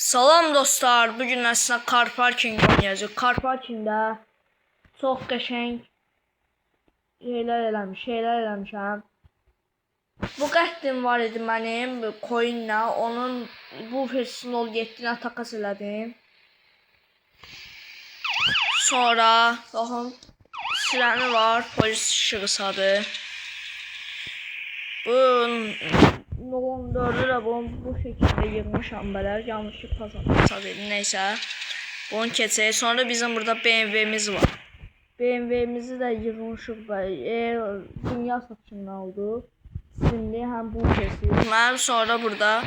Salam dostlar, bugün əslində car parking oynayacağıq. Car parkingdə çox qəşəng şeylər eləmişəm. Bu qəsdim var idi mənim coinlə, onun bu versiyon 07-nə takas elədim. Sonra baxın sirəni var, polis işığı sadı. Bu 14'ü de bu şekilde yığmışam belə, yanlışlık kazanmışam dedim, neysə. Bunu keçək. Sonra bizim burada BMW'miz var. BMW'mizi də yığmışıq belə, dünya satışından oldu. Şimdi həm bu keçir. Mənim sonra burada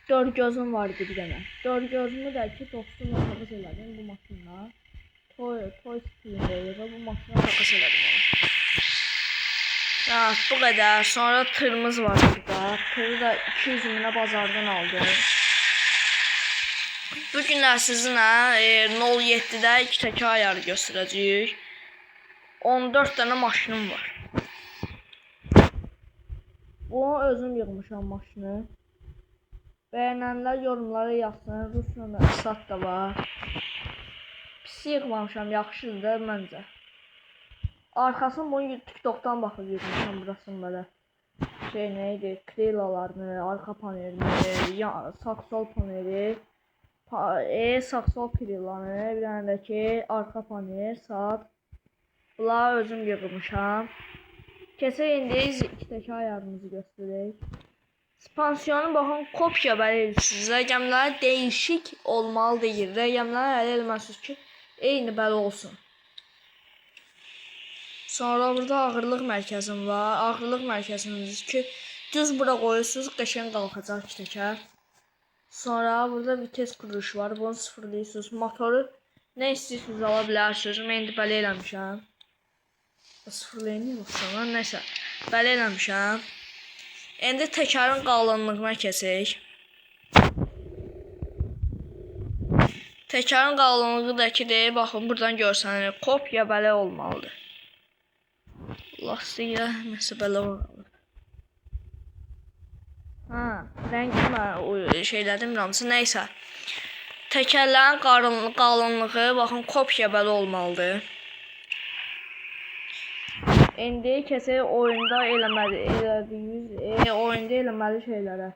dörd gözüm var idi bir dənə. Dörd gözümü də ki dostumla takas elədim bu maşınla. Toy Spin'deydi və bu maşına takas elədim. Evet, bu kadar. Sonra tırımız var burada. Tırı da 200 minə bazardan aldım. Bugünlər sizinlə 07'də 2 təkər ayarı göstərəcəyik. 14 dənə maşınım var. Bunu özüm yığmışam maşını. Bəyənənlər yorumlara yazsın. Rusla Əsad da var. Pis yığmamışam, yaxşıdır məncə. Arkasını bunu TikTok'tan bakıp yürümüşəm burasını belə. Neydi? Krilalarını, arka panelini, sağ sol paneli, sağ sol krilanı, bir tane de ki arka panel, saat. Bunları özüm yığmışam. Keçək indi iki təkər ayarımızı göstərək. Spansiyonu baxın, kopya belə sizə. Rəqəmləri değişik olmalı deyil. Rəqəmləri əldə eləməsiniz ki, eyni belə olsun. Sonra burada ağırlıq mərkəzim var. Ağırlıq mərkəzimiz ki düz bura qoyursunuz, qəşəng qalxacaq iki təkər. Sonra burada vites quruluşu var. Bunu sıfırlayırsınız. Motoru nə istəyirsiniz ala bilərsiniz. Mən indi belə eləmişəm. Sıfırlayın yoxsa nəsə. Belə eləmişəm. İndi təkərin qalınlığına keçək. Təkərin qalınlığı da ki deyir, baxın buradan görsənir. Kopya belə olmalıdır. Lastiğe mesela belə var. Rəng şeylədim ramsı. Neysə. Təkərlərin qalınlığı baxın kopya belə olmalıdır. İndi keçək oyunda oyunda eləməli şeylərə.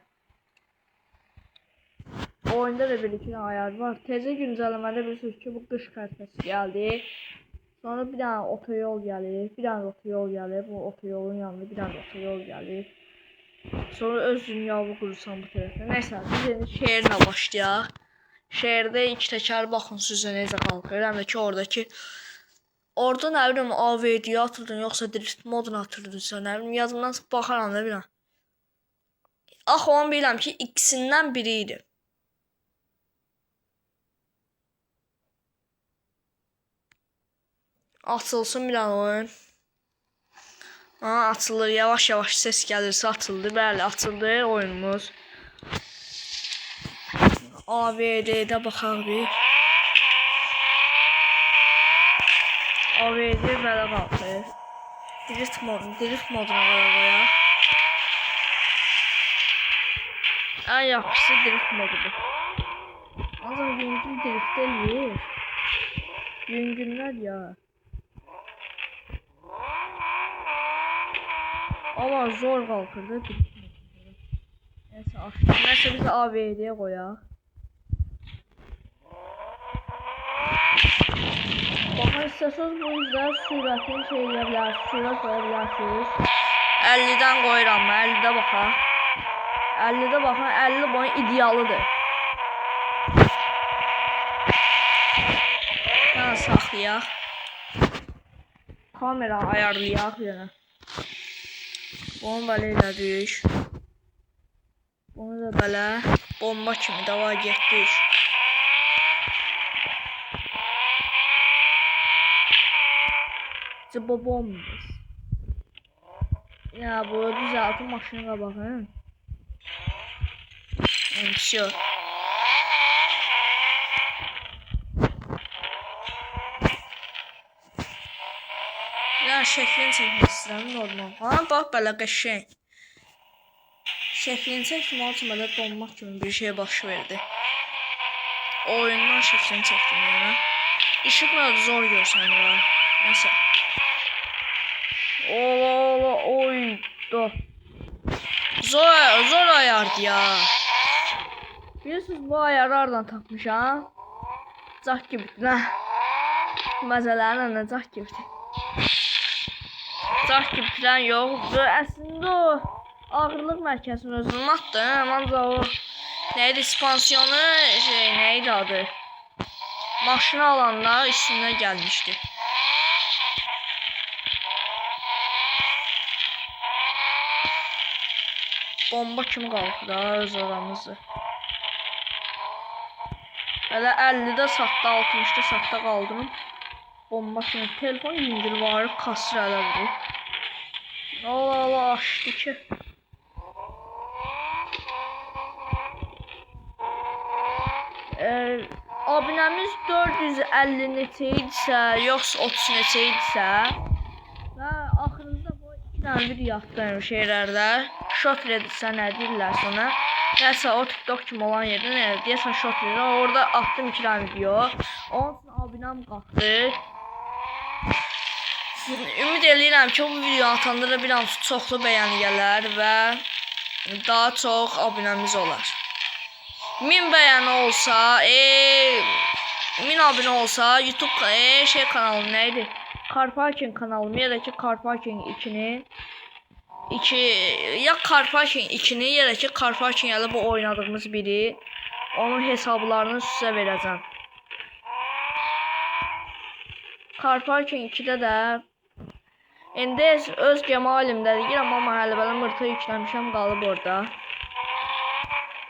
Oyunda da bir-iki ayar var. Təzə güncəlləmədə bilirsiniz ki bu qış xəritəsi gəldi. Sonra bir tane otoyol gelir, bir tane otoyol gelir, bu otoyolun yanında bir tane otoyol gelir. Sonra öz dünyamı kurursan bu tərəfdə. Neyse, biz indi şehirlə başlayaq. Şehirdə iki təkər baxın sizə necə qalxır. Həm də ki oradakı orada nə bilim AVD-yə atırdın yoxsa drift moduna atırdınsa, nə bilim yazımdan baxaram da biləm. Axı onu biləm ki ikisindən biri idi. Açılsın bir an oyun. Açılır, yavaş yavaş ses gelirse açıldı. Bəli, açıldı oyunumuz. AVD'de baxaq bir. AVD belə qalxır. Drift moduna qoyaq. Ən yaxşısı drift modudur. Ancaq yüngün drift eləyir. Yüngünlər ya. Ama zor kalkırdı. Neyse açtık. Neyse biz AVD'ye koyaq. Baxın istəsəniz bu yüzden sürətini edə bilərsiniz. Sürət qoya bilərsiniz. 50'den qoyuram mən. 50'də baxaq. 50'də baxın. 50 boyu idealıdır. Mən saxlayaq. Kamera ayarlayaq yenə. Bunu belə elədik. Bunu da belə bomba kimi dava getdik. Bu bombamız. Ya bu düzəltib maşına baxın. Все. Ya şəklini çəkmək istəyirəm normal. Bax belə qəşəng. Şəklini çəkmək üçün belə donmaq kimi bir şey baş verdi. oyundan şeklini çəkdim yəni. İşıqla da zor görsənir. Nəsə. Ola, oy da. Zor ayardı ya. Bilirsiniz bu ayarı hardan tapmışam? Caq gibi. Məzələrin önünə caq gibi. Caq gibi falan yox. Əslində o ağırlıq mərkəzinin özünün atdı. Ancaq o neydi spansiyonu neydi adı? Maşını alanlar üstüne gelmişti. Bomba kimi qalxır da öz aramızı. Hələ 50-də saxta, 60-da saxta qaldım. Bomba kimi telefon yüngül varı kasır hələ bu. Allah açdı ki. Abunəmiz 450 neçə idisə, yoxsa 30 neçə idisə və axırında bu 2 dənə video atdım şeylərdə. Short redirsə nə deyirlər sonra. Nəsə o TikTok kimi olan yerdə nə deyəsən short redir. Orada attım 2 dənə video. Onun üçün abunəm qalxdı. Ümid edirəm ki, bu video atanda da bir an çoxlu bəyəni gələr və daha çox abunəmiz olar. 1000 bəyəni olsa, 1000 abunə olsa YouTube kanalım neydi? Carparking kanalım ya da ki Carparking 2'ni ya Carparking 2'ni ya da ki Carparking ya da bu oynadığımız biri onun hesablarını sizə verəcəm. Carparking 2'də də indi öz Gemalimdə deyirəm amma hələ belə mırta yükləmişəm qalıb orada.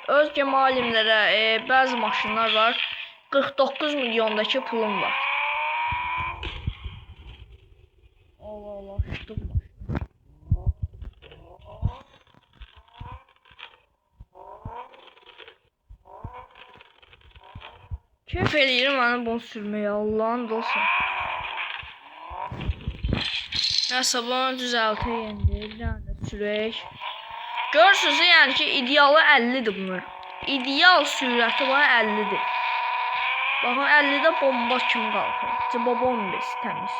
Öz Gemalimlərə bəzi maşınlar var. 49 milyondakı pulum var. Allah şutum var. Keyif eləyirəm mənim bunu sürməyə, Allah'ın olsun. Nəsə bunu düzəltə yendi, bir dənə də sürək. Görürsünüz yəni ki idealı 50'dir bunun. İdeal sürəti var 50'dir. Baxın 50'də bomba kimi qalxır. Cibabombiz təmiz.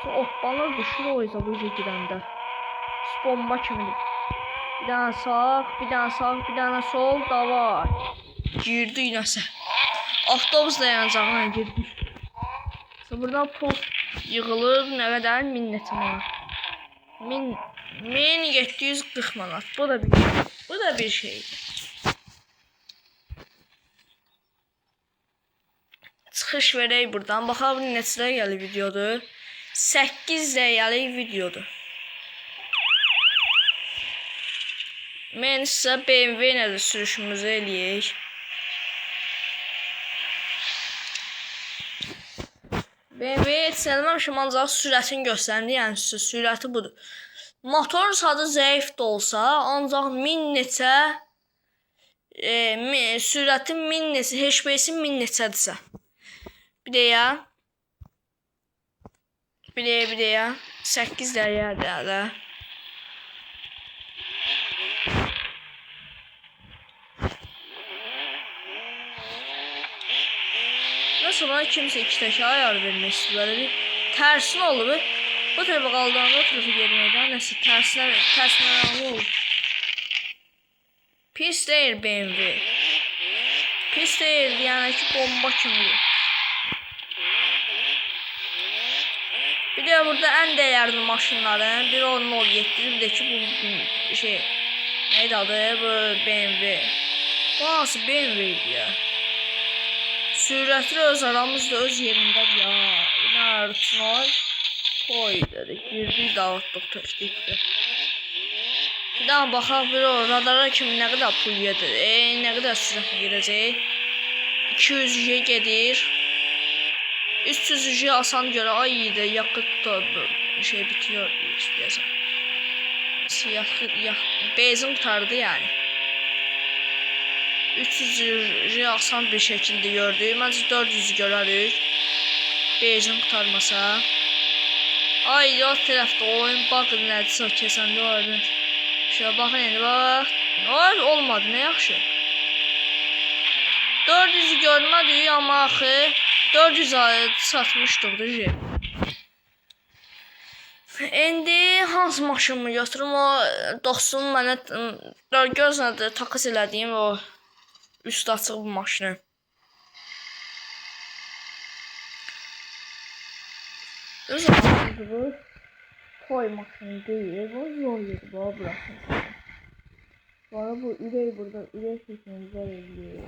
Otbalar düşür o yüzden bu girəndə. Bomba kimidir. Bir dənə sağ, bir dənə sağ, bir dənə sol, davay. Girdik nəsə. Avtobus dayanacağına girdik. Buradan pul yığılır, nə qədər 1000 neçə manat. 1740 manat. Bu da bir şey. Çıxış verək buradan. Baxaq neçələ gəlir videodur. 8 dəqiqəlik videodur. Mən sizə BMW ilə də sürüşümüzü eləyək. BMW-yə yetişəlməmişim, ancaq sürətini göstərdi, yəni sürəti budur. Motorun sadı zəif də olsa, ancaq 1000 neçə, sürəti 1000 neçə, HP'si 1000 neçədirsə. Bir deyə, 8 dəqiqədir də. Nasıl bana kimse 2 təkə ayar vermək istəyir, böyle bir tərsinə olur. Bu tərəfə qaldıranda o tərəfə getməkdən nəsə tərsinə olur. Pis deyil BMW. Pis deyil, yəni ki bomba kimidir. Bir de burada en değerli maşınların biri onun 07, bir de ki bu şey neydi adı, bu BMW. Bu nasıl BMW'ydi ya? Sürətli öz aramızda öz yerindədir ya. Nə arısınlar? Koy dedik, girdik dağıtdıq tökdükdə. Bir daha baxaq bir o radara kimi nə qədər pul yedir, nə qədər sürətli girəcək. 200'ye gedir. 300'ye asan göre ay de yakıt da şey bitiyor istəyəsən. Benzin tutardı yani. 300'ye asan bir şekilde gördük. Məncə 400'ü görərik. Benzin tutarmasa. Ay o tərəfdə oyun baxın nədirsə keçəndə orada. Şöyle baxın indi bax. Olmadı, nə yaxşı. 400'ü görmədik, amma axı 400 satmışdıq da şey. İndi hansı maşınımı götürüm? O dostum mənə gözlə takas elədiyim o üstü açıq bu maşını. Öz aldığı toy maşını deyil. Bu zor yedi bu bırakın. Sonra bu ürək burada ürək sesini güzel ediyor.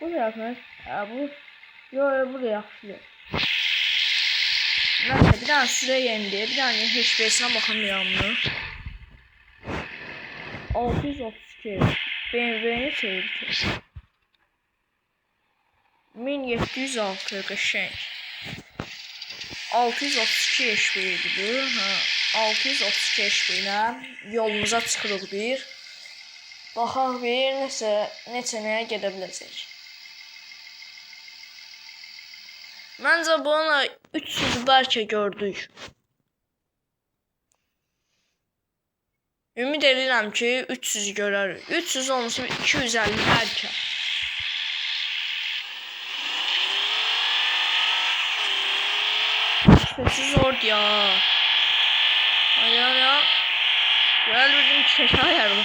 Bu da yapmış. Bu bu da yaxşıdır. Neyse bir tane süre yendi. Bir tane HP'sine bakamıyorum bunu. 632 BMW'ni çevirdi. 1706 qəşəng. 632 HP idi bu. 632 HP ilə yolumuza çıxırıq bir. Baxaq bir neçəyə gedə biləcək. Məncə bunu 300 bəlkə gördük. Ümid edirəm ki 300 görərik. 300 olmasa 250 bəlkə. Sesi zor ya. Ayar ya. Gel bizim çeşe ayarlı.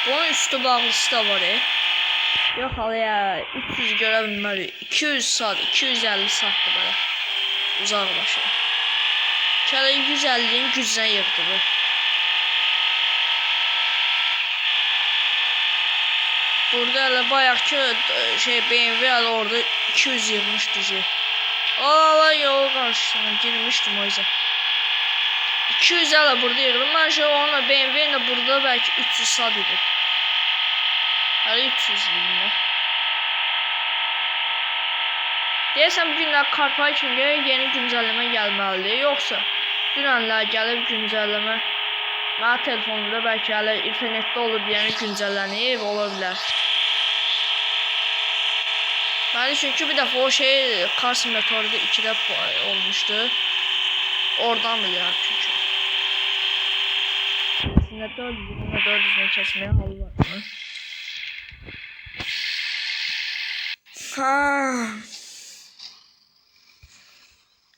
Bunun üstü bağlısı da var. Yok hala ya. 300 görə bilmərik. 200 saat, 250 saatdır belə. Uzaqlaşır. Kələ 150'nin gücünə yığdı bu. Burada hele bayaqki BMW hele orada 200 yığmışdı şey. Allah yol karşısına girmiştim o yüzden. 200 hele burada yığdım. Ben şey onunla BMW ile burada belki 300 saat idi. Hele 300 yığdım. Deyəsən bu günlər Carpiking'e yeni güncəlleme gəlməlidir. Yoxsa dünənlər gəlib güncəlleme mənim telefonumda belki hələ internetdə olur yəni güncəllənib ola bilər. Mənim çünki bir dəfə o şey Cars Meteor'da 2'də olmuşdu. Oradan bilirəm çünki. Əslində 400'ünü kəsməyə halı var mı?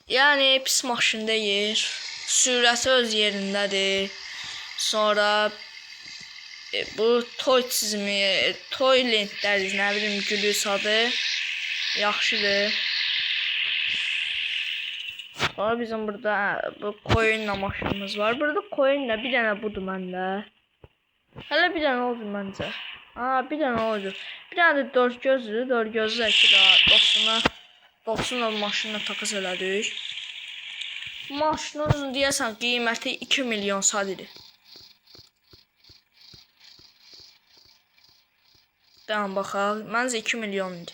Yəni pis maşın deyil. Sürəti öz yerindədir. Sonra bu toy çizimi, toy lentləri, nə bilim gülü sadı yaxşıdır. Sonra bizim burada bu koyunla maşınımız var. Burada koyunla bir dənə budur məndə. Hələ bir dənə oldu məncə. Bir dənə oldu. Bir dənə də dörd gözlü ki da dostuna maşınla takas elədik. Maşının deyəsən qiyməti 2 milyon sad idi. Tamam baxaq. Məncə 2 milyon idi.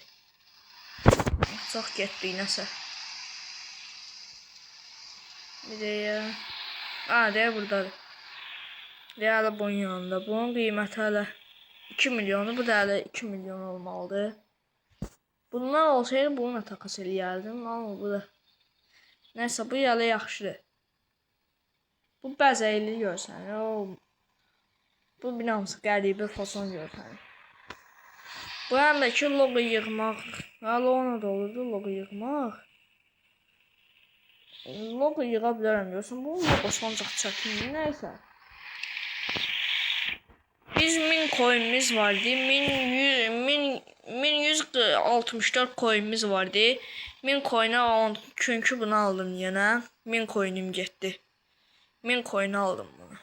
Çox getdik nəsə. Bir deyə. Deyə buradadır. Deyə hələ bunun yanında. Bunun qiyməti hələ 2 milyonu. Bu da hələ 2 milyon olmalıdır. Bunlar olsaydı bununla takas eləyərdim. Amma bu da. Nəysə bu hələ yaxşıdır. Bu bəzəkli görsənir. Bu binamsı qəribə fason görsənir. Bu həm də ki logo yığmaq. Hələ ona da olurdu logo yığmaq. Logo yığa bilərəm görsən. Bu logosu ancaq çətindir. Nəysə. Biz 1000 coin'imiz vardı. 1164 coin'imiz vardı. 1000 coin'e çünkü bunu aldım yine. 1000 coin'im getdi. 1000 coin'e aldım bunu.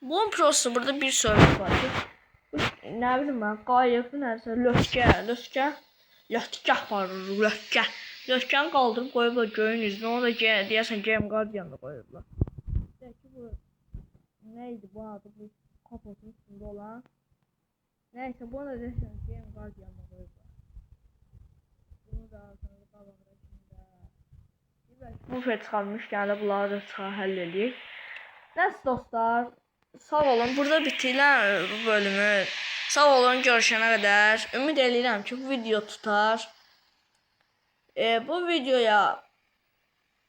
Bunun prosu burada bir server var. Ne bileyim ben qayıb nəsə lötkə var. Lötkəni qaldırıb qoyublar göyün üzünə. Onu da deyəsən Game Guardian'da qoyublar. Bu neydi bu adı bu kapotun üstünde olan. Neyse bunu da deyəsən Game Guardian'da qoyublar. Bunu da sonra qabaqda şimdi. Bu fet çıxarmışkən də bunları da həll edək. Nəsə dostlar, sağ olun. Burada bitirlər bu bölümü. Sağ olun, görüşənə qədər. Ümid edirəm ki bu video tutar. Bu videoya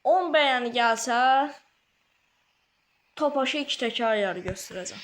10 beğeni gəlsə Topaşı iki təkər ayarı göstərəcəm.